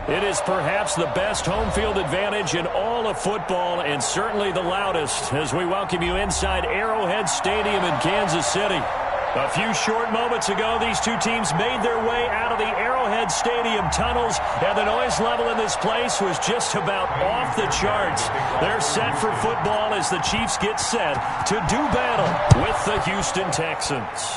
It is perhaps the best home field advantage in all of football and certainly the loudest as we welcome you inside Arrowhead Stadium in Kansas City. A few short moments ago, these two teams made their way out of the Arrowhead Stadium tunnels, and the noise level in this place was just about off the charts. They're set for football as the Chiefs get set to do battle with the Houston Texans.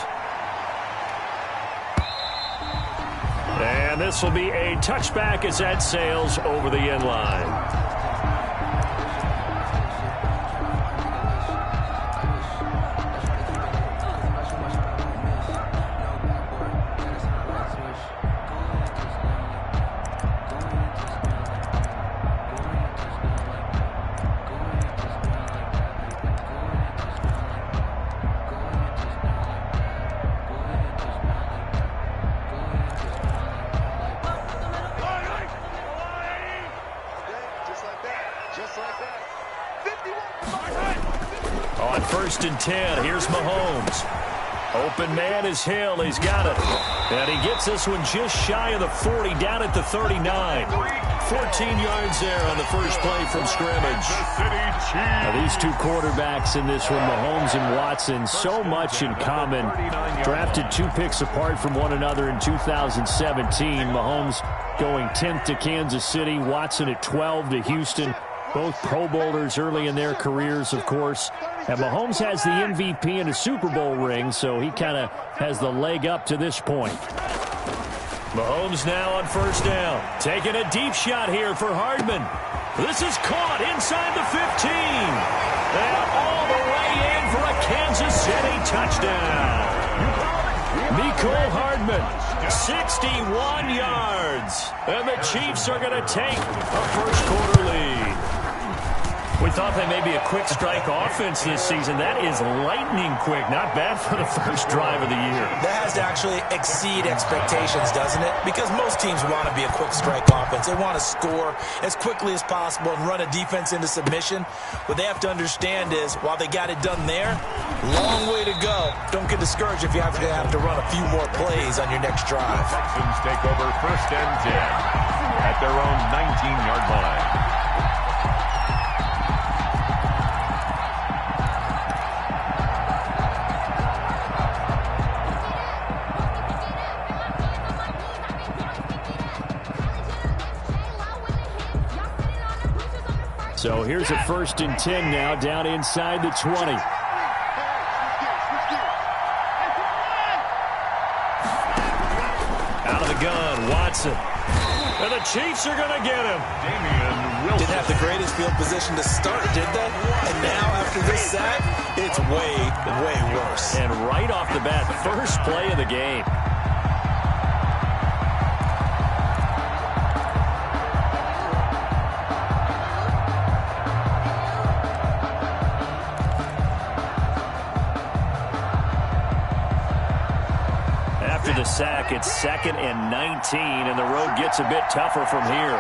And this will be a touchback as that sails over the end line. On 1st and 10, here's Mahomes. Open man is Hill. He's got it. And he gets this one just shy of the 40, down at the 39. 14 yards there on the first play from scrimmage. Now, these two quarterbacks in this one, Mahomes and Watson, so much in common. Drafted 2 picks apart from one another in 2017. Mahomes going 10th to Kansas City. Watson at 12 to Houston. Both Pro Bowlers early in their careers, of course. And Mahomes has the MVP and a Super Bowl ring, so he kind of has the leg up to this point. Mahomes now on 1st down. Taking a deep shot here for Hardman. This is caught inside the 15. And all the way in for a Kansas City touchdown. Mecole Hardman, 61 yards. And the Chiefs are going to take a first-quarter lead. We thought they may be a quick strike offense this season. That is lightning quick. Not bad for the first drive of the year. That has to actually exceed expectations, doesn't it? Because most teams want to be a quick strike offense. They want to score as quickly as possible and run a defense into submission. What they have to understand is, while they got it done there, long way to go. Don't get discouraged if you have to run a few more plays on your next drive. Texans take over 1st and 10 at their own 19-yard line. So here's a 1st and 10 now, down inside the 20. Out of the gun, Watson. And the Chiefs are going to get him. Didn't have the greatest field position to start, did they? And now, after this sack, it's way, way worse. And right off the bat, first play of the game. The sack, it's 2nd and 19, and the road gets a bit tougher from here.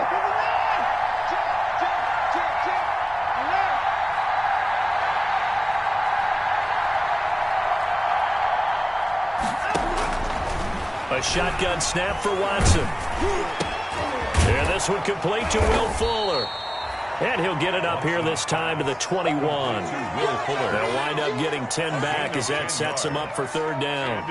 A shotgun snap for Watson. And this one complete to Will Fuller. And he'll get it up here this time to the 21. They'll wind up getting 10 back as that sets him up for 3rd down.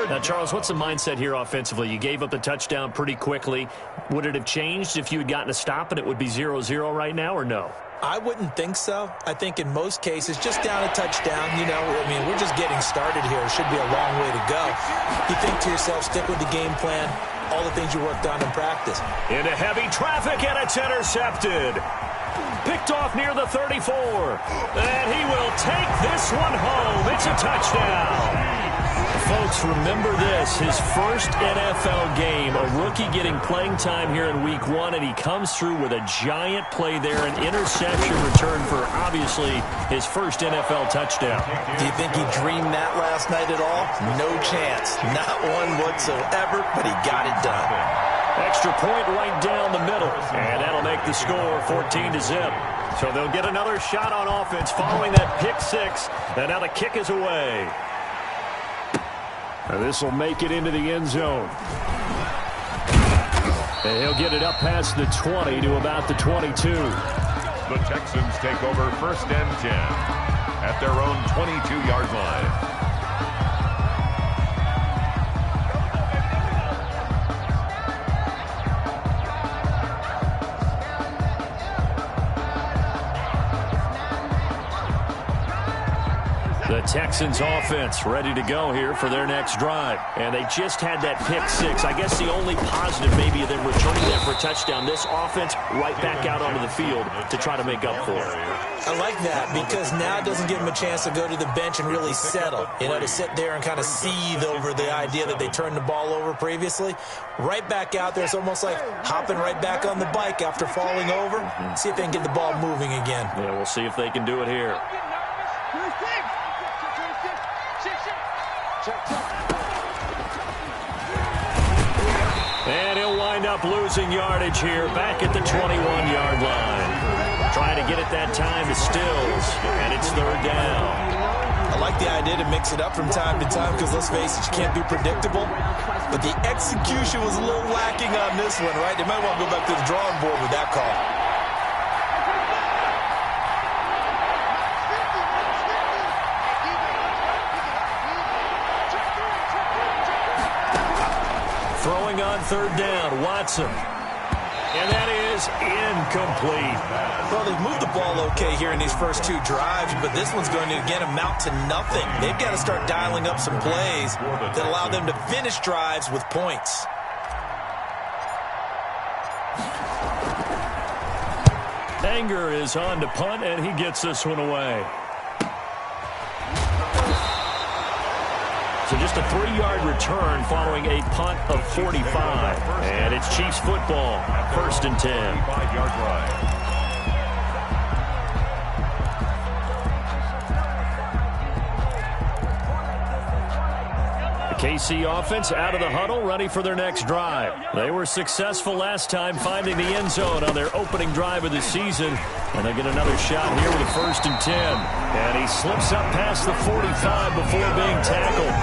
Now, Charles, what's the mindset here offensively? You gave up the touchdown pretty quickly. Would it have changed if you had gotten a stop and it would be 0-0 right now, or no? I wouldn't think so. I think in most cases, just down a touchdown, we're just getting started here. It should be a long way to go. You think to yourself, stick with the game plan, all the things you worked on in practice. Into heavy traffic, and it's intercepted. Picked off near the 34. And he will take this one home. It's a touchdown. Folks, remember this, his first NFL game, a rookie getting playing time here in week 1, and he comes through with a giant play there, an interception return for, obviously, his first NFL touchdown. Do you think he dreamed that last night at all? No chance. Not one whatsoever, but he got it done. Extra point right down the middle, and that'll make the score 14-0. So they'll get another shot on offense following that pick 6, and now the kick is away. And this will make it into the end zone. And he'll get it up past the 20 to about the 22. The Texans take over 1st and 10 at their own 22-yard line. The Texans offense ready to go here for their next drive. And they just had that pick six. I guess the only positive maybe of them returning that for a touchdown. This offense right back out onto the field to try to make up for it. I like that because now it doesn't give them a chance to go to the bench and really settle. You know, to sit there and kind of seethe over the idea that they turned the ball over previously. Right back out there. It's almost like hopping right back on the bike after falling over. See if they can get the ball moving again. Yeah, we'll see if they can do it here. And he'll wind up losing yardage here back at the 21-yard line. Trying to get it that time to Stills, and it's 3rd down. I like the idea to mix it up from time to time because, let's face it, you can't be predictable. But the execution was a little lacking on this one, right? They might want to go back to the drawing board with that call. Throwing on 3rd down, Watson. And that is incomplete. Well, they've moved the ball okay here in these first 2 drives, but this one's going to, again, amount to nothing. They've got to start dialing up some plays that allow them to finish drives with points. Anger is on to punt, and he gets this one away. So just a 3-yard return following a punt of 45. And it's Chiefs football, 1st and 10. 5-yard line. The KC offense out of the huddle, ready for their next drive. They were successful last time finding the end zone on their opening drive of the season. And they get another shot here with a 1st and 10. And he slips up past the 45 before being tackled.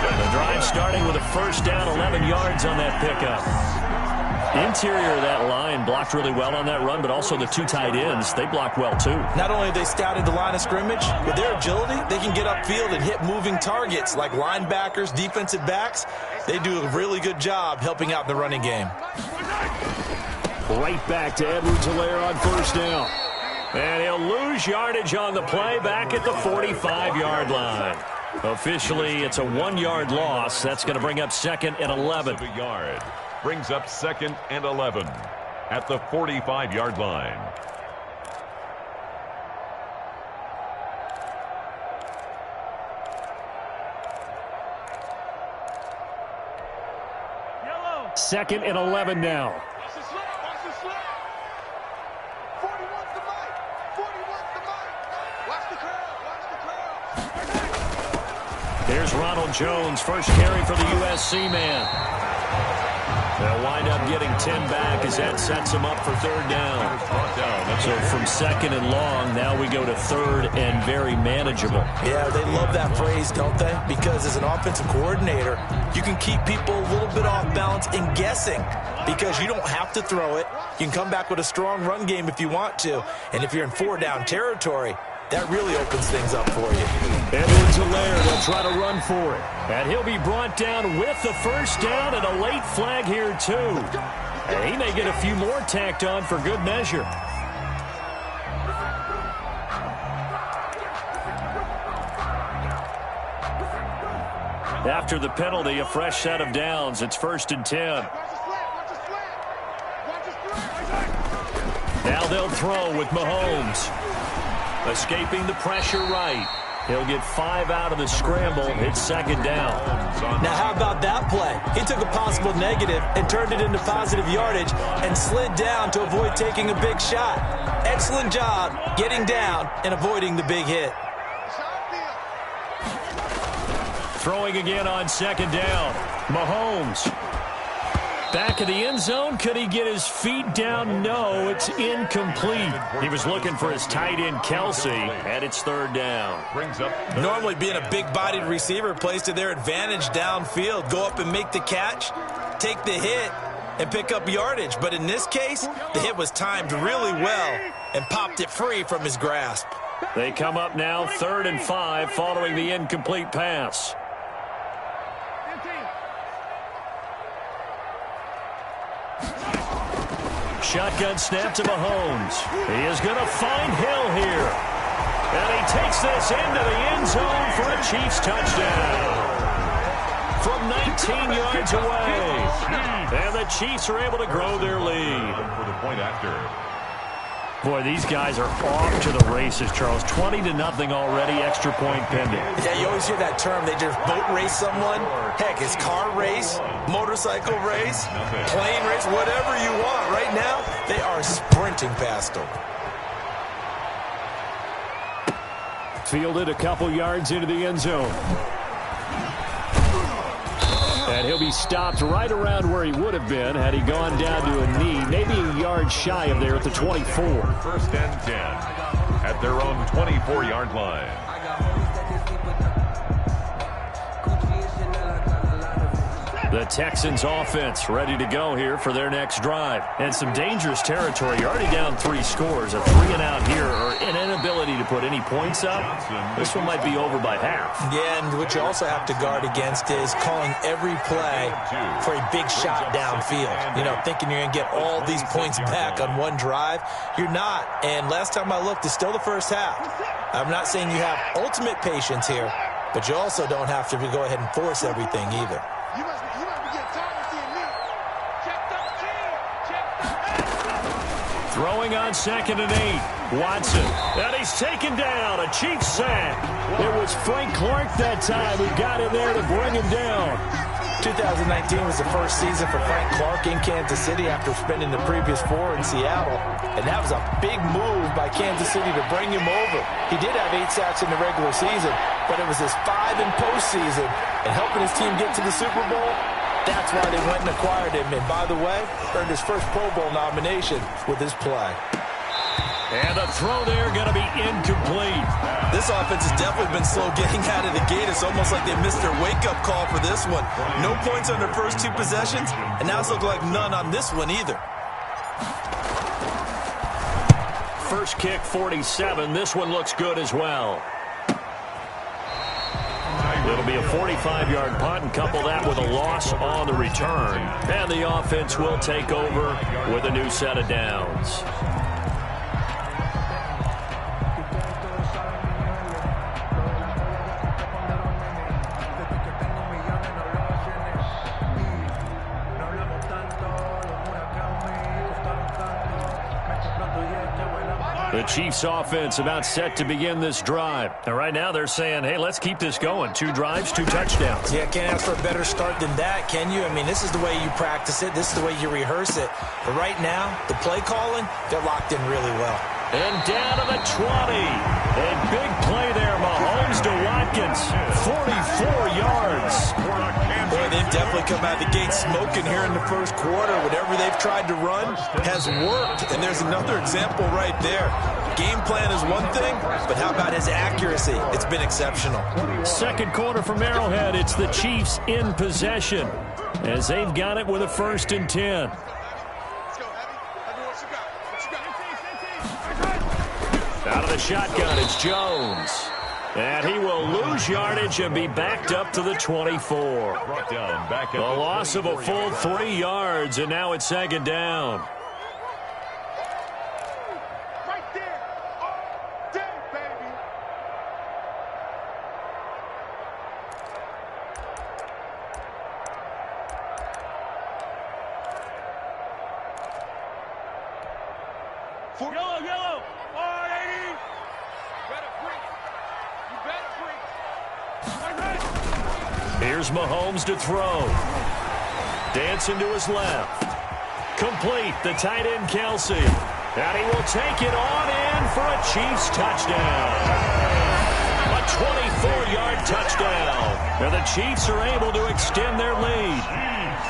The drive starting with a 1st down, 11 yards on that pickup. The interior of that line blocked really well on that run, but also the 2 tight ends, they blocked well too. Not only have they scouted the line of scrimmage, with their agility, they can get upfield and hit moving targets like linebackers, defensive backs. They do a really good job helping out the running game. Right back to Edwards-Helaire on 1st down. And he'll lose yardage on the play back at the 45-yard line. Officially, it's a 1-yard loss. That's going to bring up 2nd and 11. Brings up 2nd and 11 at the 45-yard line. Yellow. 2nd and 11 now. Here's Ronald Jones, first carry for the USC man. They'll wind up getting 10 back as that sets them up for 3rd down. So from 2nd and long, now we go to 3rd and very manageable. Yeah, they love that phrase, don't they? Because as an offensive coordinator, you can keep people a little bit off balance and guessing because you don't have to throw it. You can come back with a strong run game if you want to. And if you're in 4-down territory, that really opens things up for you. Edwards-Helaire, they'll try to run for it. And he'll be brought down with the 1st down and a late flag here, too. And he may get a few more tacked on for good measure. After the penalty, a fresh set of downs. It's 1st and 10. Now they'll throw with Mahomes. Escaping the pressure right. He'll get 5 out of the scramble. It's 2nd down. Now, how about that play? He took a possible negative and turned it into positive yardage and slid down to avoid taking a big shot. Excellent job getting down and avoiding the big hit. Throwing again on 2nd down. Mahomes. Back of the end zone. Could he get his feet down? No, it's incomplete. He was looking for his tight end, Kelsey, and it's 3rd down. Normally being a big-bodied receiver plays to their advantage downfield. Go up and make the catch, take the hit, and pick up yardage. But in this case, the hit was timed really well and popped it free from his grasp. They come up now 3rd and 5 following the incomplete pass. Shotgun snap to Mahomes. He is going to find Hill here. And he takes this into the end zone for a Chiefs touchdown. From 19 yards away. And the Chiefs are able to grow their lead. For the point after. Boy, these guys are off to the races, Charles. 20-0 already, extra point pending. Yeah, you always hear that term. They just boat race someone. Heck, it's car race, motorcycle race, plane race, whatever you want. Right now, they are sprinting past them. Fielded a couple yards into the end zone. And he'll be stopped right around where he would have been had he gone down to a knee, maybe a yard shy of there at the 24. 1st and 10 at their own 24-yard line. The Texans offense ready to go here for their next drive. And some dangerous territory. You're already down 3 scores. A 3-and-out here or an inability to put any points up. This one might be over by half. Yeah, and what you also have to guard against is calling every play for a big shot downfield. You know, thinking you're going to get all these points back on one drive. You're not. And last time I looked, it's still the first half. I'm not saying you have ultimate patience here, but you also don't have to go ahead and force everything either. Throwing on 2nd and 8. Watson. And he's taken down. A Chiefs sack. It was Frank Clark that time who got in there to bring him down. 2019 was the first season for Frank Clark in Kansas City after spending the previous 4 in Seattle. And that was a big move by Kansas City to bring him over. He did have 8 sacks in the regular season, but it was his 5 in postseason. And helping his team get to the Super Bowl, that's why they went and acquired him. And by the way, earned his first Pro Bowl nomination with his play. And the throw there going to be incomplete. This offense has definitely been slow getting out of the gate. It's almost like they missed their wake-up call for this one. No points on their first 2 possessions, and now it's looking like none on this one either. First kick, 47. This one looks good as well. It'll be a 45-yard punt, and couple that with a loss on the return. And the offense will take over with a new set of downs. The Chiefs offense about set to begin this drive. And right now they're saying, hey, let's keep this going. 2 drives, 2 touchdowns. Yeah, can't ask for a better start than that, can you? I mean, this is the way you practice it. This is the way you rehearse it. But right now, the play calling, they're locked in really well. And down to the 20. A big play there. Mahomes to Watkins. 44 yards. Boy, they've definitely come out of the gate smoking here in the first quarter. Whatever they've tried to run has worked. And there's another example right there. Game plan is one thing, but how about his accuracy? It's been exceptional. Second quarter from Arrowhead. It's the Chiefs in possession as they've got it with a 1st and 10. Out of the shotgun, it's Jones. And he will lose yardage and be backed up to the 24. A loss of a full 3 yards, and now it's 2nd down. Right there. All day, baby. Yellow. All 80. Better break. You better break. Here's Mahomes to throw. Dancing to his left. Complete, the tight end Kelsey. And he will take it on in for a Chiefs touchdown. A 24-yard touchdown. And the Chiefs are able to extend their lead.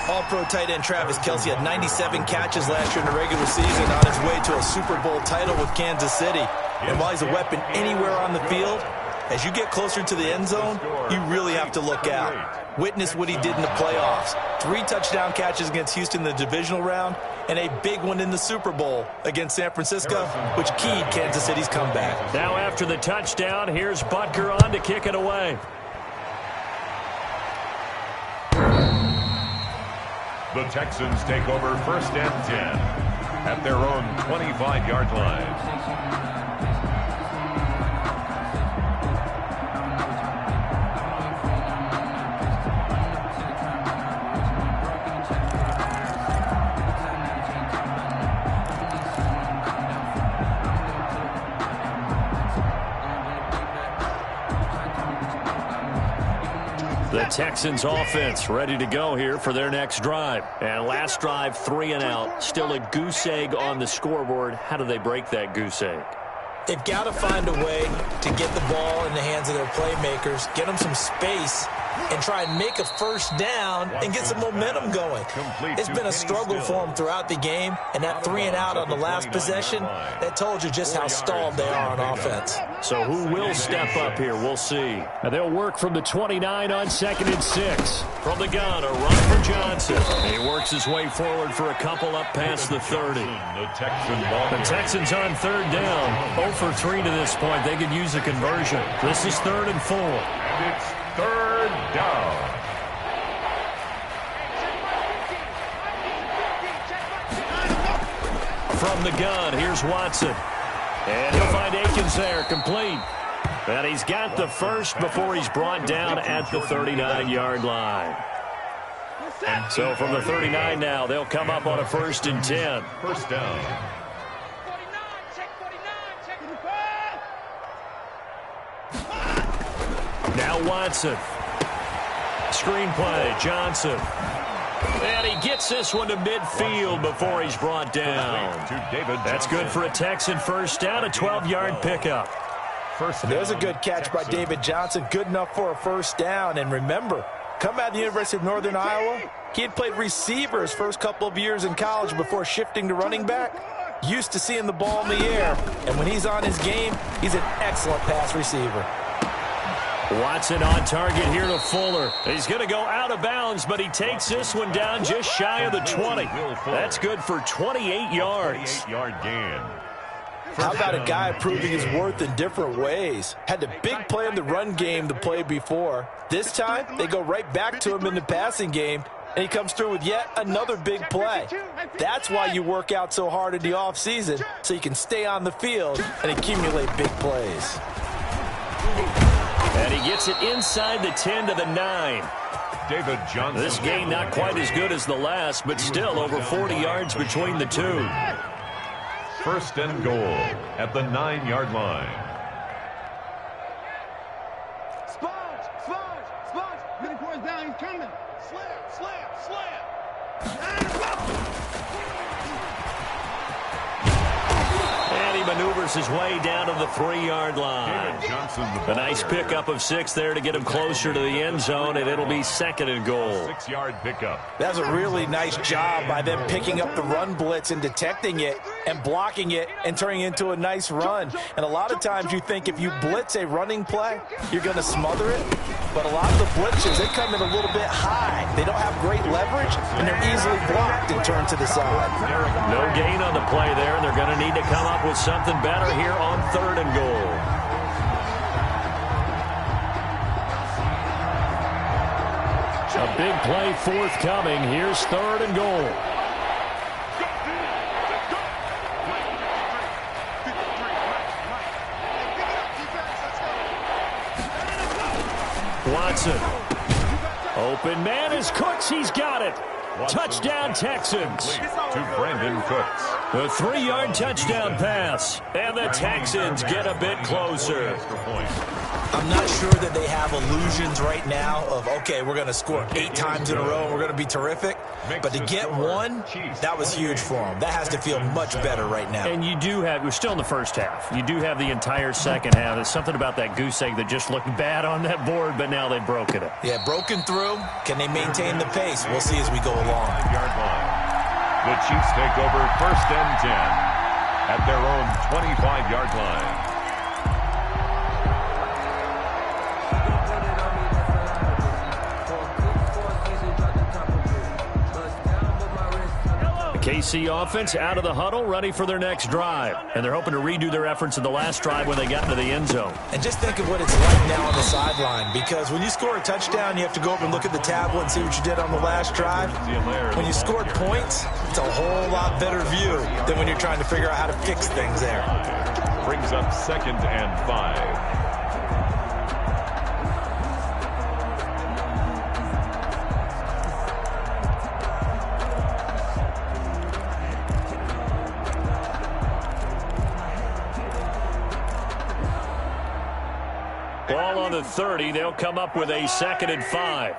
All-pro tight end Travis Kelsey had 97 catches last year in the regular season on his way to a Super Bowl title with Kansas City. And while he's a weapon anywhere on the field, As you get closer to the end zone, you really have to look out. Witness what he did in the playoffs. 3 touchdown catches against Houston in the divisional round, and a big one in the Super Bowl against San Francisco, which keyed Kansas City's comeback. Now after the touchdown, here's Butker on to kick it away. The Texans take over 1st and 10 at their own 25-yard line. The Texans offense ready to go here for their next drive. And last drive, 3 and out. Still a goose egg on the scoreboard. How do they break that goose egg? They've got to find a way to get the ball in the hands of their playmakers, get them some space, and try and make a first down and get some momentum going. It's been a struggle for them throughout the game, and that 3 and out on the last possession, that told you just how stalled they are on offense. So who will step up here? We'll see. Now they'll work from the 29 on 2nd and 6. From the gun, a run for Johnson. He works his way forward for a couple up past the 30. The Texans on 3rd down. 0 for 3 to this point. They could use a conversion. This is 3rd and 4. And it's 3rd down. From the gun, here's Watson. And he'll find Akins there, complete. And he's got the first before he's brought down at the 39-yard line. So from the 39 now, they'll come up on a 1st and 10. First down. Now Watson. Screenplay, Johnson. And he gets this one to midfield before he's brought down. That's good for a Texan first down, a 12-yard pickup. There's a good catch by David Johnson, good enough for a first down. And remember, come out of the University of Northern Iowa, he had played receiver his first couple of years in college before shifting to running back. Used to seeing the ball in the air, and when he's on his game, he's an excellent pass receiver. Watson on target here to Fuller. He's going to go out of bounds, but he takes this one down just shy of the 20. That's good for 28 yards. 28-yard gain. How about a guy proving his worth in different ways? Had the big play in the run game the play before. This time, they go right back to him in the passing game, and he comes through with yet another big play. That's why you work out so hard in the offseason, so you can stay on the field and accumulate big plays. And he gets it inside the 10 to the 9. David Johnson. This gain not quite as good as the last, but still over 40 yards between the two. First and goal at the 9-yard line. Sponge. Mid-course down, he's coming. Slam. And he maneuvers his way down to the 3-yard line. A nice pickup of 6 there to get him closer to the end zone, and it'll be 2nd and goal. 6-yard pickup. That's a really nice job by them picking up the run blitz and detecting it and blocking it and turning it into a nice run. And a lot of times you think if you blitz a running play, you're going to smother it. But a lot of the blitzers, they come in a little bit high. They don't have great leverage, and they're easily blocked and turned to the side. No gain on the play there, and they're going to need to come up with something better here on 3rd and goal. A big play forthcoming. Here's 3rd and goal. Watson. Open man is Cooks. He's got it. Touchdown, Texans. To Brandon Cooks. A 3-yard touchdown pass. And the Texans get a bit closer. I'm not sure that they have illusions right now of, okay, we're going to score 8 times in a row and we're going to be terrific. But to get one, that was huge for them. That has to feel much better right now. And you do have, we're still in the first half. You do have the entire second half. There's something about that goose egg that just looked bad on that board, but now they've broken it. Yeah, broken through. Can they maintain the pace? We'll see as we go along. 5-yard line. The Chiefs take over 1st and 10 at their own 25-yard line. KC offense out of the huddle, ready for their next drive. And they're hoping to redo their efforts in the last drive when they got into the end zone. And just think of what it's like now on the sideline, because when you score a touchdown, you have to go over and look at the tablet and see what you did on the last drive. When you scored points, it's a whole lot better view than when you're trying to figure out how to fix things there. Brings up 2nd and 5. Ball on the 30. They'll come up with a 2nd and 5.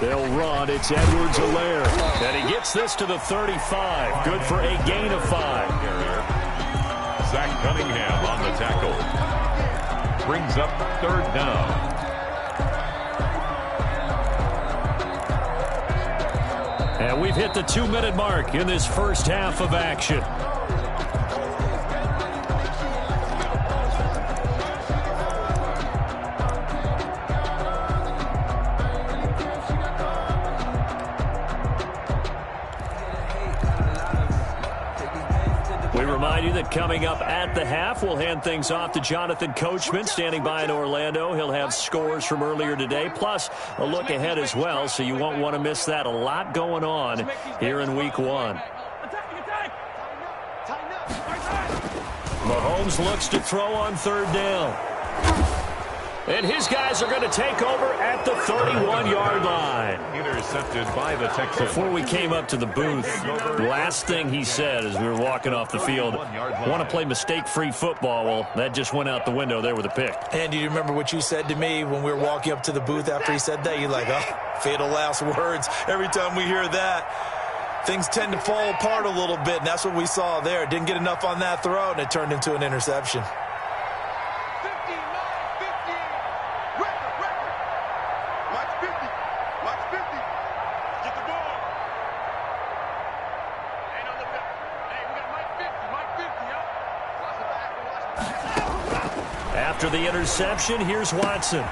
They'll run. It's Edwards-Helaire. And he gets this to the 35. Good for a gain of 5. Zach Cunningham on the tackle. Brings up 3rd down. And we've hit the 2-minute mark in this first half of action. That coming up at the half, we'll hand things off to Jonathan Coachman, standing by in Orlando. He'll have scores from earlier today, plus a look ahead as well, so you won't want to miss that. A lot going on here in Week 1. Mahomes looks to throw on 3rd down. And his guys are going to take over at the 31-yard line. Intercepted by the Texans. Before we came up to the booth, last thing he said as we were walking off the field, want to play mistake-free football. Well, that just went out the window there with a pick. And do you remember what you said to me when we were walking up to the booth after he said that? You're like, oh, fatal last words. Every time we hear that, things tend to fall apart a little bit, and that's what we saw there. Didn't get enough on that throw, and it turned into an interception. After the interception, here's Watson.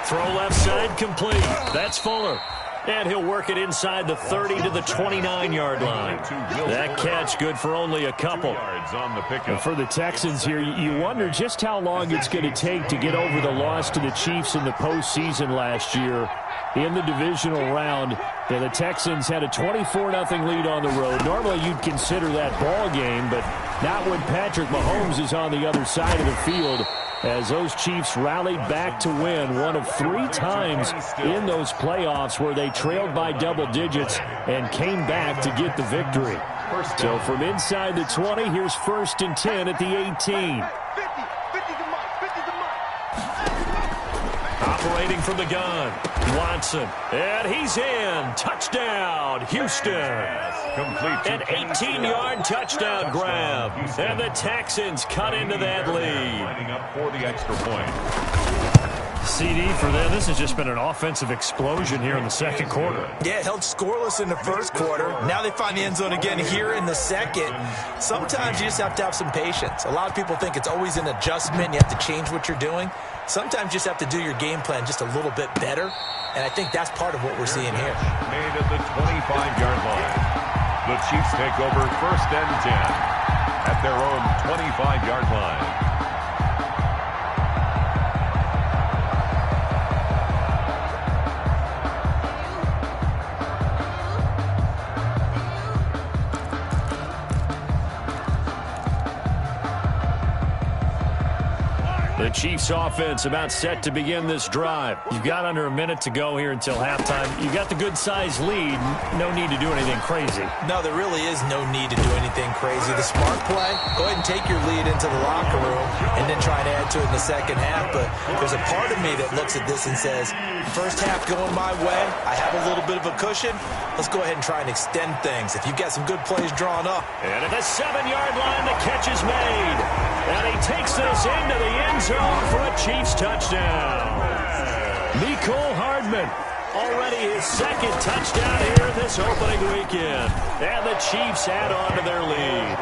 Throw left side complete. That's Fuller. And he'll work it inside the 30 to the 29-yard line. That catch good for only a couple. And for the Texans here, you wonder just how long it's going to take to get over the loss to the Chiefs in the postseason last year in the divisional round. And the Texans had a 24-0 lead on the road. Normally you'd consider that ball game, but not when Patrick Mahomes is on the other side of the field, as those Chiefs rallied back to win one of 3 times in those playoffs where they trailed by double digits and came back to get the victory. So from inside the 20, here's 1st and 10 at the 18. Operating from the gun, Watson, and he's in. Touchdown, Houston. An 18-yard touchdown grab, and the Texans cut into that lead. Lining up for the extra point. CD for them. This has just been an offensive explosion here in the second quarter. Yeah, held scoreless in the first quarter. Now they find the end zone again here in the second. Sometimes you just have to have some patience. A lot of people think it's always an adjustment. You have to change what you're doing. Sometimes you just have to do your game plan just a little bit better, and I think that's part of what we're seeing here. Made at the 25-yard line. The Chiefs take over 1st and 10 at their own 25-yard line. The Chiefs offense about set to begin this drive. You've got under a minute to go here until halftime. You've got the good-sized lead. No need to do anything crazy. No, there really is no need to do anything crazy. The smart play, go ahead and take your lead into the locker room and then try to add to it in the second half. But there's a part of me that looks at this and says, first half going my way, I have a little bit of a cushion. Let's go ahead and try and extend things. If you've got some good plays drawn up. And at the 7-yard line, the catch is made. And he takes this into the end zone for a Chiefs touchdown. Mecole Hardman, already his 2nd touchdown here this opening weekend. And the Chiefs add on to their lead.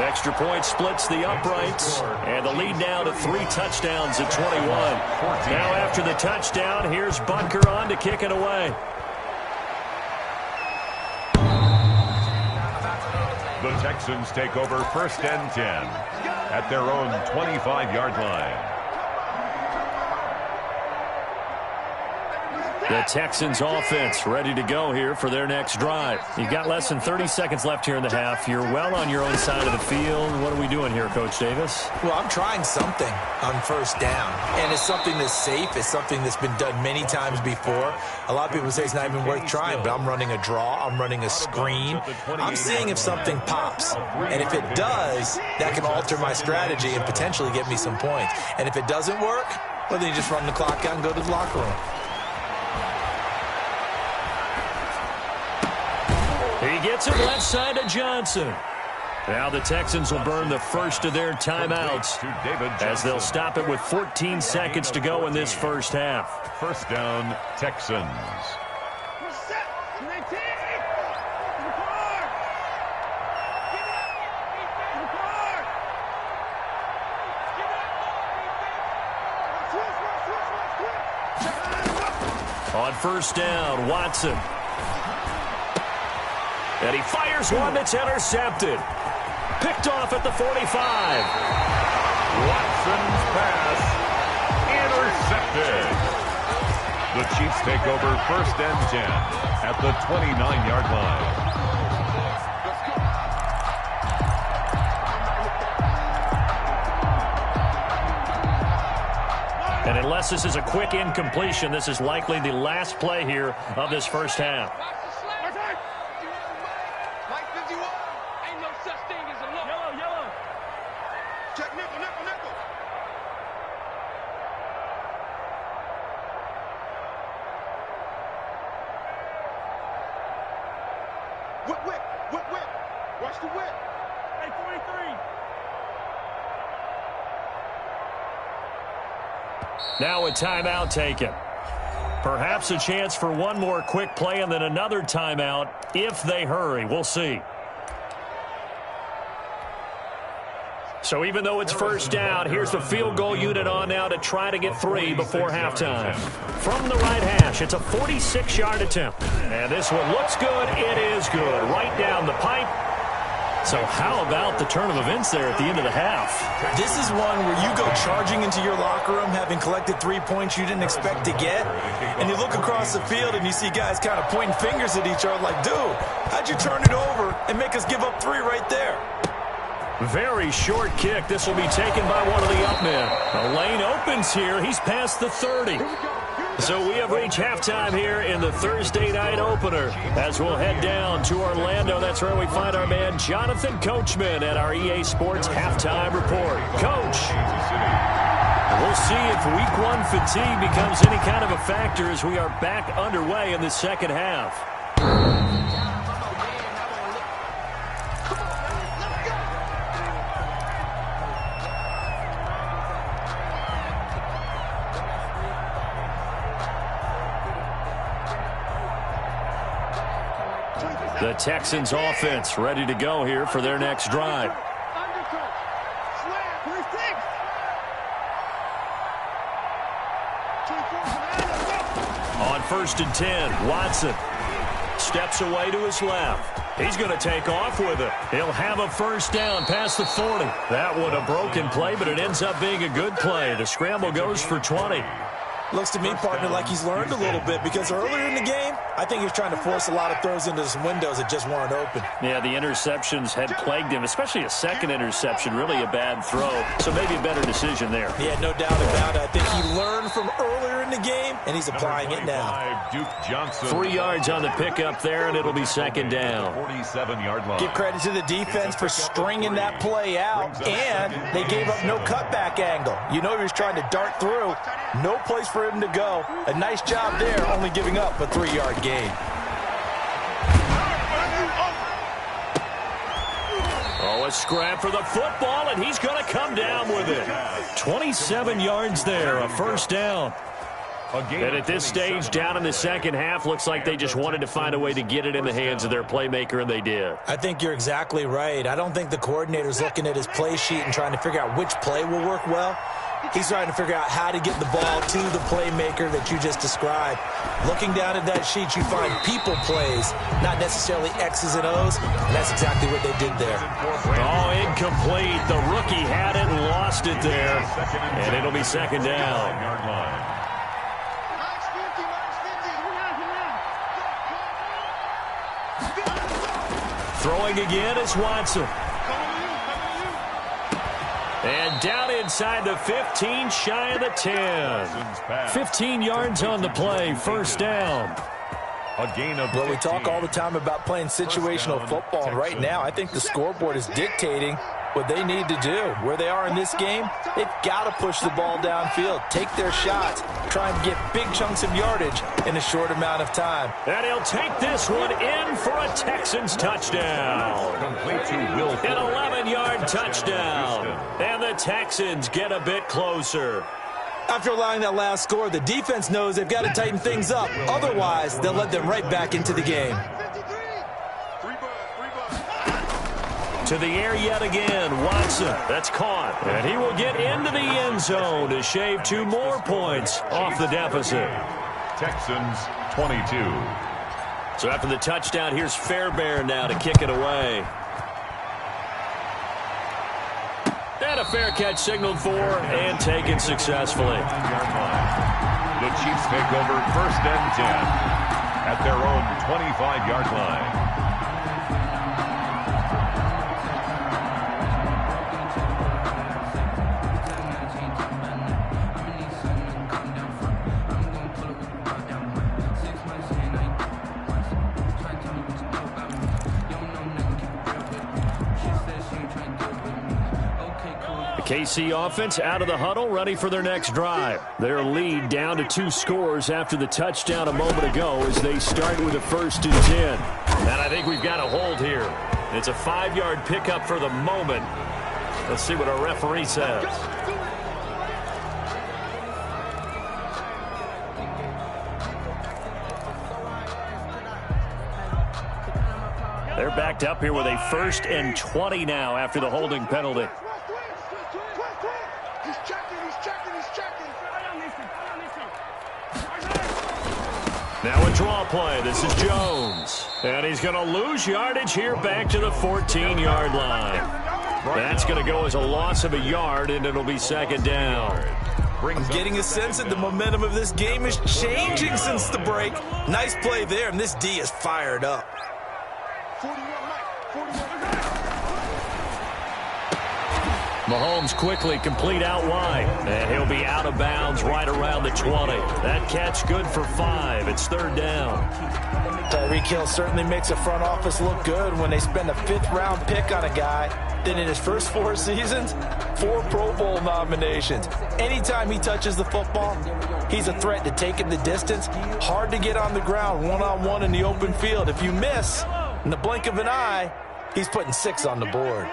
Extra point splits the uprights. And the lead now to 3 touchdowns at 21. Now after the touchdown, here's Butker on to kick it away. The Texans take over 1st and 10 at their own 25-yard line. The Texans offense ready to go here for their next drive. You've got less than 30 seconds left here in the half. You're well on your own side of the field. What are we doing here, Coach Davis? Well, I'm trying something on 1st down, and it's something that's safe. It's something that's been done many times before. A lot of people say it's not even worth trying, but I'm running a draw. I'm running a screen. I'm seeing if something pops, and if it does, that can alter my strategy and potentially get me some points. And if it doesn't work, well, then you just run the clock out and go to the locker room. He gets it left side to Johnson. Now the Texans will burn the first of their timeouts as they'll stop it with 14 seconds to go in this first half. 1st down, Texans. On 1st down, Watson. And he fires one that's intercepted. Picked off at the 45. Watson's pass intercepted. The Chiefs take over 1st and 10 at the 29-yard line. And unless this is a quick incompletion, this is likely the last play here of this first half. Watch the whip. Hey, 43. Now a timeout taken. Perhaps a chance for one more quick play and then another timeout if they hurry. We'll see. So even though it's 1st down, here's the field goal unit on now to try to get 3 before halftime. From the right hash, it's a 46-yard attempt. And this one looks good. It is good. Right down the pipe. So how about the turn of events there at the end of the half? This is one where you go charging into your locker room having collected 3 points you didn't expect to get, and you look across the field and you see guys kind of pointing fingers at each other like, dude, how'd you turn it over and make us give up 3 right there? Very short kick. This will be taken by one of the up men. The lane opens here. He's past the 30. So we have reached halftime here in the Thursday night opener as we'll head down to Orlando. That's where we find our man Jonathan Coachman at our EA Sports Halftime Report. Coach, we'll see if Week 1 fatigue becomes any kind of a factor as we are back underway in the second half. The Texans offense ready to go here for their next drive. On 1st and 10, Watson steps away to his left. He's going to take off with it. He'll have a 1st down past the 40. That one a broken play, but it ends up being a good play. The scramble goes for 20. Looks to me, partner, like he's learned a little bit because earlier in the game, I think he's trying to force a lot of throws into some windows that just weren't open. Yeah, the interceptions had plagued him, especially a second interception, really a bad throw. So maybe a better decision there. Yeah, no doubt about it. I think he learned from earlier in the game, and he's applying it now. Duke Johnson. 3 yards on the pickup there, and it'll be second down. 47-yard line. Give credit to the defense for stringing that play out, and they gave up no cutback angle. You know he was trying to dart through. No place for him to go. A nice job there, only giving up a 3-yard gain. Oh, a scrap for the football, and he's going to come down with it. 27 yards there, a 1st down. And at this stage, down in the second half, looks like they just wanted to find a way to get it in the hands of their playmaker, and they did. I think you're exactly right. I don't think the coordinator's looking at his play sheet and trying to figure out which play will work well. He's trying to figure out how to get the ball to the playmaker that you just described. Looking down at that sheet, you find people plays, not necessarily X's and O's, and that's exactly what they did there. Oh, incomplete. The rookie had it and lost it there, and it'll be second down. Throwing again is Watson. And down inside the 15, shy of the 10. 15 yards on the play, first down. A gain of Well, we talk all the time about playing situational football, and right now I think the scoreboard is dictating what they need to do. Where they are in this game, they've got to push the ball downfield, take their shots, try and get big chunks of yardage in a short amount of time. And he'll take this one in for a Texans touchdown. complete to Will. An 11-yard touchdown. And the Texans get a bit closer. After allowing that last score, the defense knows they've got to tighten things up. Otherwise, they'll let them right back into the game. To the air yet again, Watson. That's caught. And he will get into the end zone to shave 2 more points off the deficit. Texans 22. So after the touchdown, here's Fairbairn now to kick it away. And a fair catch signaled for and taken successfully. The Chiefs take over first and 10 at their own 25-yard line. KC offense out of the huddle, ready for their next drive. Their lead down to 2 scores after the touchdown a moment ago as they start with a 1st and 10. And I think we've got a hold here. It's a 5-yard pickup for the moment. Let's see what our referee says. They're backed up here with a 1st and 20 now after the holding penalty. Now a draw play. This is Jones. And he's going to lose yardage here back to the 14-yard line. That's going to go as a loss of a yard, and it'll be second down. I'm getting a sense that the momentum of this game is changing since the break. Nice play there, and this D is fired up. Mahomes quickly complete out wide, and he'll be out of bounds right around the 20. That catch good for 5. It's 3rd down. Tyreek Hill certainly makes a front office look good when they spend a 5th-round pick on a guy. Then in his first 4 seasons, 4 Pro Bowl nominations. Anytime he touches the football, he's a threat to taking the distance. Hard to get on the ground one-on-one in the open field. If you miss, in the blink of an eye, he's putting 6 on the board.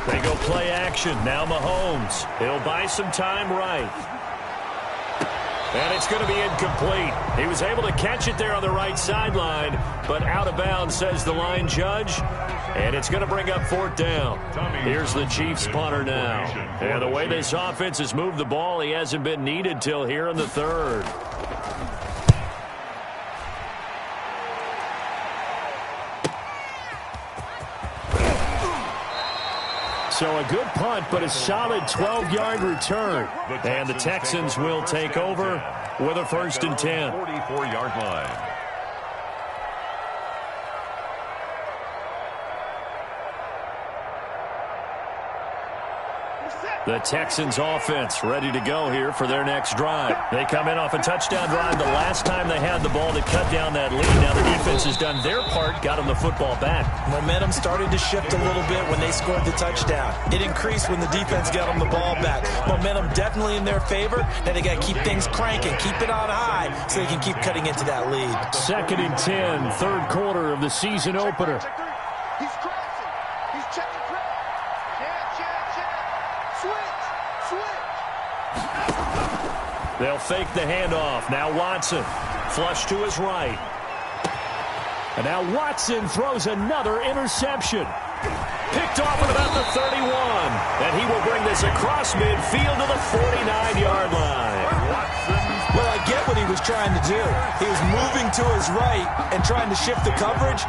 They go play action. Now Mahomes. He'll buy some time right. And it's going to be incomplete. He was able to catch it there on the right sideline, but out of bounds, says the line judge. And it's going to bring up 4th down. Here's the Chiefs punter now. And the way this offense has moved the ball, he hasn't been needed till here in the 3rd. So a good punt, but a solid 12-yard return. And the Texans will take over with a 1st and 10. 44-yard line. The Texans offense ready to go here for their next drive. They come in off a touchdown drive the last time they had the ball to cut down that lead. Now the defense has done their part, got them the football back. Momentum started to shift a little bit when they scored the touchdown. It increased when the defense got them the ball back. Momentum definitely in their favor. Now they got to keep things cranking, keep it on high so they can keep cutting into that lead. 2nd and 10, 3rd quarter of the season opener. He's crossing. He's checking. They'll fake the handoff. Now Watson. Flush to his right. And now Watson throws another interception. Picked off at about the 31. And he will bring this across midfield to the 49-yard line. Well, I get what he was trying to do. He was moving to his right and trying to shift the coverage,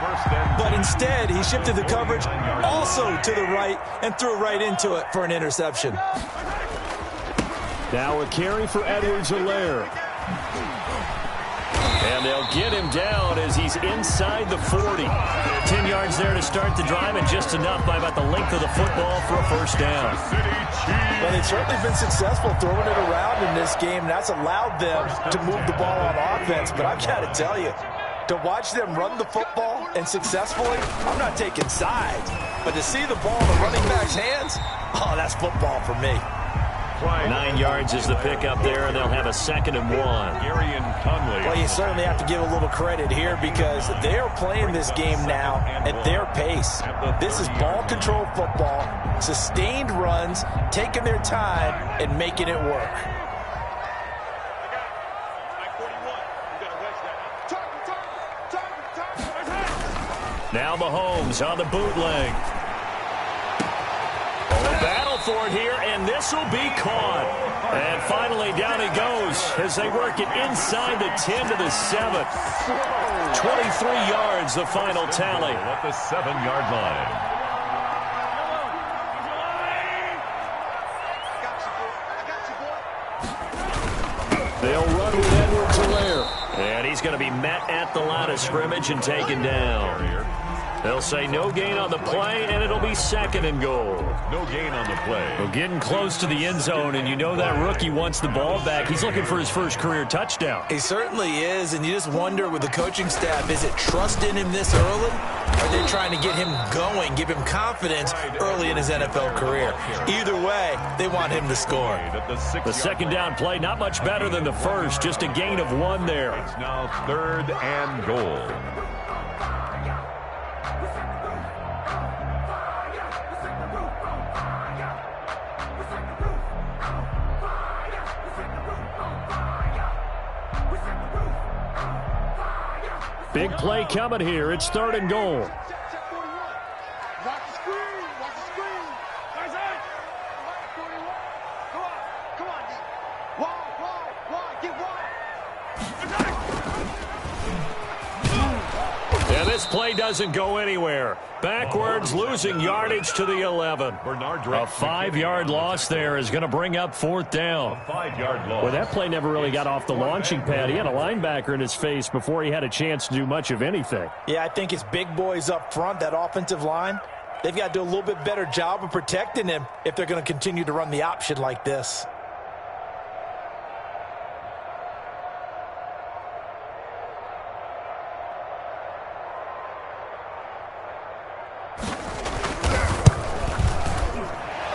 but instead he shifted the coverage also to the right and threw right into it for an interception. Now a carry for Edwards-Helaire. And they'll get him down as he's inside the 40. 10 yards there to start the drive, and just enough by about the length of the football for a first down. Well, they've certainly been successful throwing it around in this game, and that's allowed them to move the ball on offense. But I've got to tell you, to watch them run the football and successfully, I'm not taking sides. But to see the ball in the running back's hands, oh, that's football for me. 9 yards is the pickup there, and they'll have a 2nd and 1. Well, you certainly have to give a little credit here because they're playing this game now at their pace. This is ball control football, sustained runs, taking their time, and making it work. Now Mahomes on the bootleg. Battle for it here, and this will be caught. And finally, down he goes as they work it inside the 10 to the 7. 23 yards, the final tally. At the 7-yard line. They'll run with Edwards-Helaire. And he's going to be met at the line of scrimmage and taken down. They'll say no gain on the play, and it'll be 2nd and goal. No gain on the play. Well, getting close to the end zone, and you know that rookie wants the ball back. He's looking for his first career touchdown. He certainly is, and you just wonder with the coaching staff, is it trust in him this early? Are they trying to get him going, give him confidence early in his NFL career? Either way, they want him to score. The 2nd down play, not much better than the first, just a gain of 1 there. It's now 3rd and goal. Big play coming here. It's 3rd and goal. Watch the screen. Watch the screen. Guys, hey. 41. Come on, D. Wide. Get wide. And this play doesn't go anywhere. Backwards, losing yardage to the 11. A 5-yard loss there is going to bring up 4th down. A 5-yard loss. Well, that play never really got off the launching pad. He had a linebacker in his face before he had a chance to do much of anything. Yeah, I think it's big boys up front, that offensive line. They've got to do a little bit better job of protecting him if they're going to continue to run the option like this.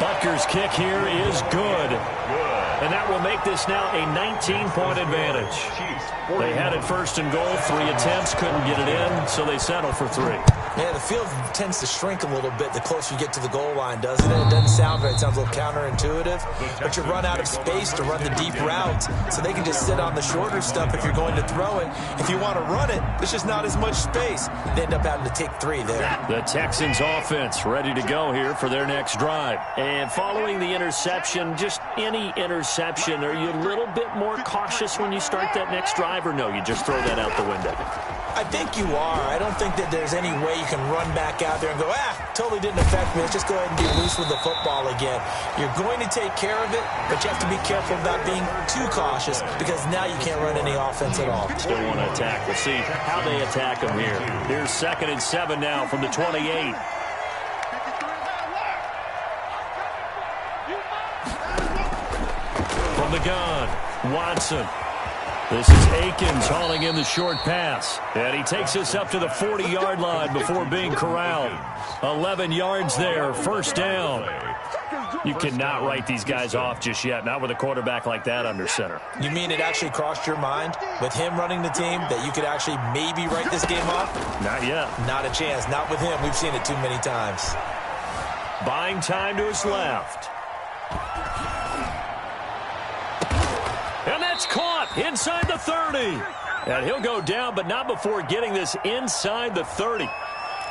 Butker's kick here is good. And that will make this now a 19-point advantage. They had it 1st and goal, 3 attempts, couldn't get it in, so they settle for 3. Yeah, the field tends to shrink a little bit the closer you get to the goal line, doesn't it? It doesn't sound right. It sounds a little counterintuitive. But you run out of space to run the deep routes, so they can just sit on the shorter stuff if you're going to throw it. If you want to run it, there's just not as much space. They end up having to take 3 there. The Texans offense ready to go here for their next drive. And following the interception, just any interception, are you a little bit more cautious when you start that next drive, or no, you just throw that out the window? I think you are. I don't think that there's any way you can run back out there and go, totally didn't affect me. Let's just go ahead and be loose with the football again. You're going to take care of it, but you have to be careful about being too cautious because now you can't run any offense at all. Still want to attack. We'll see how they attack them here. Here's 2nd and 7 now from the 28. From the gun, Watson. This is Akins hauling in the short pass. And he takes us up to the 40-yard line before being corralled. 11 yards there, 1st down. You cannot write these guys off just yet, not with a quarterback like that under center. You mean it actually crossed your mind with him running the team that you could actually maybe write this game off? Not yet. Not a chance. Not with him. We've seen it too many times. Buying time to his left. And that's caught inside the 30. And he'll go down, but not before getting this inside the 30.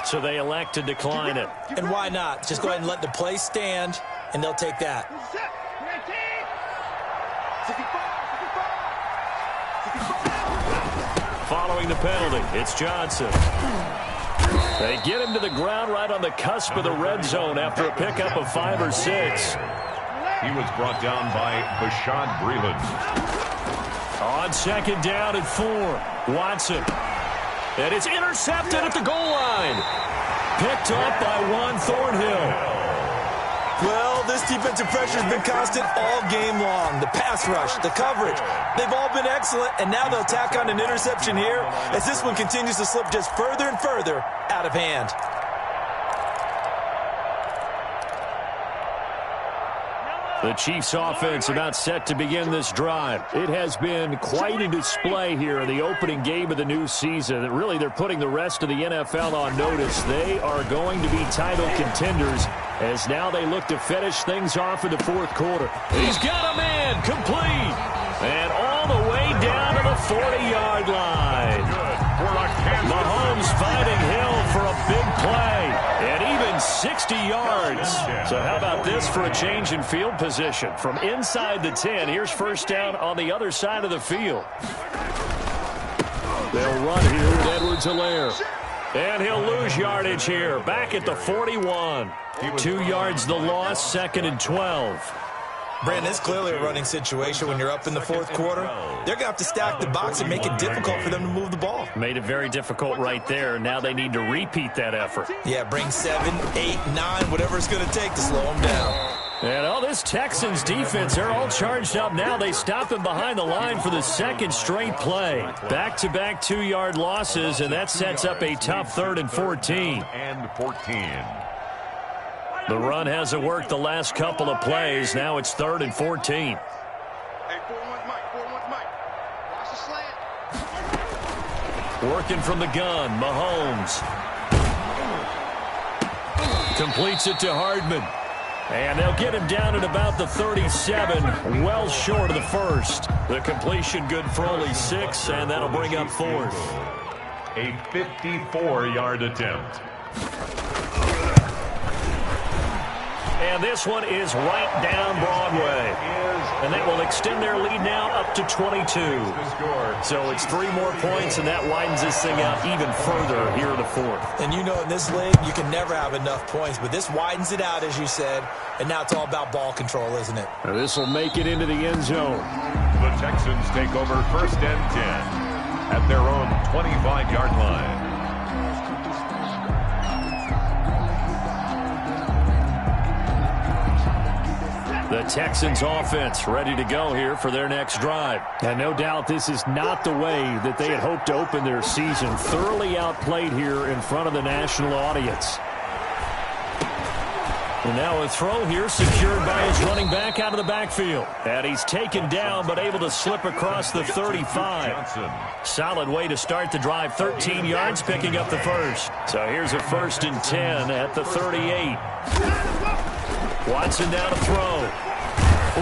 So they elect to decline it. And why not? Just go ahead and let the play stand, and they'll take that. Following the penalty, it's Johnson. They get him to the ground right on the cusp of the red zone after a pickup of 5 or 6. He was brought down by Bashaud Breeland. On second down and 4, Watson. And it's intercepted at the goal line. Picked up by Juan Thornhill. Well, this defensive pressure has been constant all game long. The pass rush, the coverage, they've all been excellent, and now they'll tack on an interception here as this one continues to slip just further and further out of hand. The Chiefs offense about set to begin this drive. It has been quite a display here in the opening game of the new season. Really, they're putting the rest of the NFL on notice. They are going to be title contenders as now they look to finish things off in the fourth quarter. He's got a man, complete. And all the way down to the 40-yard line. Mahomes finding Hill for a big play. And even 60 yards. So how about this for a change in field position? From inside the 10, here's first down on the other side of the field. They'll run here with Edwards-Helaire. And he'll lose yardage here. Back at the 41. 2 yards the loss, 2nd and 12. Brandon, it's clearly a running situation when you're up in the fourth quarter. They're going to have to stack the box and make it difficult for them to move the ball. Made it very difficult right there. Now they need to repeat that effort. Yeah, bring 7, 8, 9, whatever it's going to take to slow them down. And all this Texans defense, they're all charged up now. They stop him behind the line for the second straight play. Back-to-back 2-yard losses, and that sets up a tough 3rd and 14. And 14. The run hasn't worked the last couple of plays. Now it's 3rd and 14. Working from the gun, Mahomes. Completes it to Hardman. And they'll get him down at about the 37, well short of the first. The completion good for only 6, and that'll bring up 4th. A 54-yard attempt. And this one is right down Broadway. And that will extend their lead now up to 22. So it's 3 more points, and that widens this thing out even further here in the 4th. And you know in this league, you can never have enough points, but this widens it out, as you said, and now it's all about ball control, isn't it? Now this will make it into the end zone. The Texans take over 1st and 10 at their own 25-yard line. The Texans offense ready to go here for their next drive. And no doubt this is not the way that they had hoped to open their season. Thoroughly outplayed here in front of the national audience. And now a throw here secured by his running back out of the backfield. And he's taken down but able to slip across the 35. Solid way to start the drive. 13 yards picking up the first. So here's a 1st and 10 at the 38. Watson down to throw.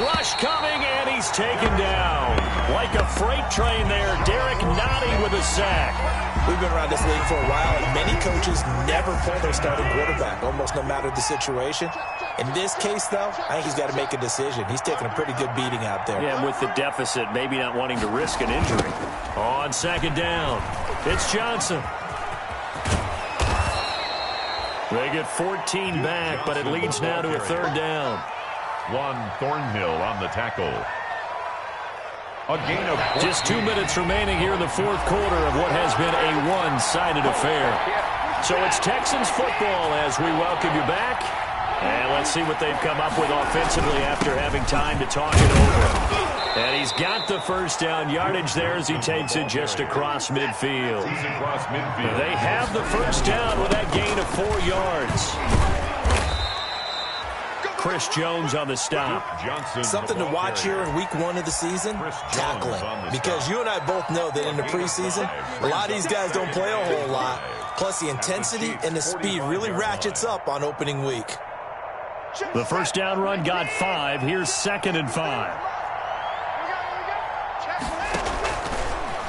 Rush coming, and he's taken down. Like a freight train there, Derek Nottie with a sack. We've been around this league for a while, and many coaches never pull their starting quarterback, almost no matter the situation. In this case, though, I think he's got to make a decision. He's taking a pretty good beating out there. Yeah, and with the deficit, maybe not wanting to risk an injury. On second down, it's Johnson. They get 14 back, but it leads now to a 3rd down. Juan Thornhill on the tackle. A gain of 14. Just 2 minutes remaining here in the 4th quarter of what has been a one-sided affair. So it's Texans football as we welcome you back. And let's see what they've come up with offensively after having time to talk it over. And he's got the first down yardage there as he takes it just across midfield. They have the first down with that gain of 4 yards. Chris Jones on the stop. Something to watch here in week 1 of the season, tackling. Because you and I both know that in the preseason, a lot of these guys don't play a whole lot. Plus the intensity and the speed really ratchets up on opening week. The first down run got 5. Here's 2nd and 5.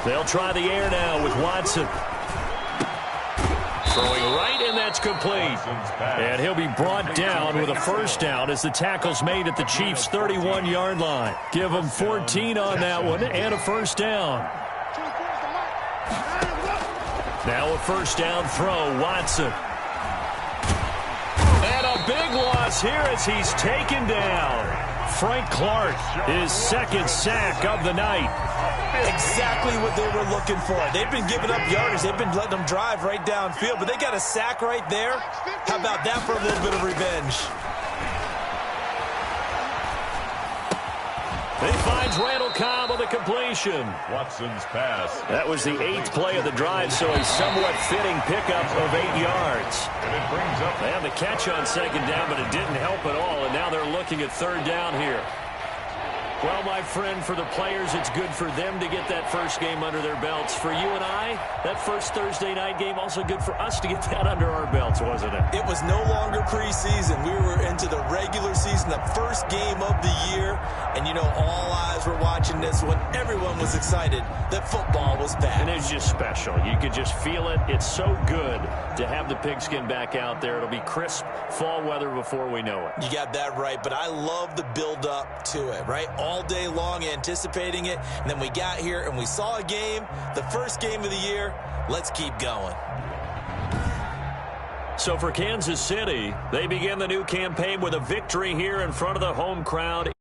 They'll try the air now with Watson. Throwing right, and that's complete. And he'll be brought down with a first down as the tackle's made at the Chiefs' 31-yard line. Give them 14 on that one and a first down. Now a first down throw, Watson. And a big loss here as he's taken down. Frank Clark, his second sack of the night. Exactly what they were looking for. They've been giving up yardage. They've been letting them drive right downfield, but they got a sack right there. How about that for a little bit of revenge? He finds Randall Cobb on the completion. Watson's pass. That was the 8th play of the drive, so a somewhat fitting pickup of 8 yards. And it brings up. They had the catch on second down, but it didn't help at all, and now they're looking at third down here. Well, my friend, for the players, it's good for them to get that first game under their belts. For you and I, that first Thursday night game, also good for us to get that under our belts, wasn't it? It was no longer preseason. We were into the regular season, the first game of the year. And, you know, all eyes were watching this when everyone was excited that football was back. And it was just special. You could just feel it. It's so good to have the pigskin back out there. It'll be crisp fall weather before we know it. You got that right, but I love the build-up to it, right? All day long anticipating it, and then we got here and we saw a game, the first game of the year. Let's keep going. So for Kansas City, they begin the new campaign with a victory here in front of the home crowd.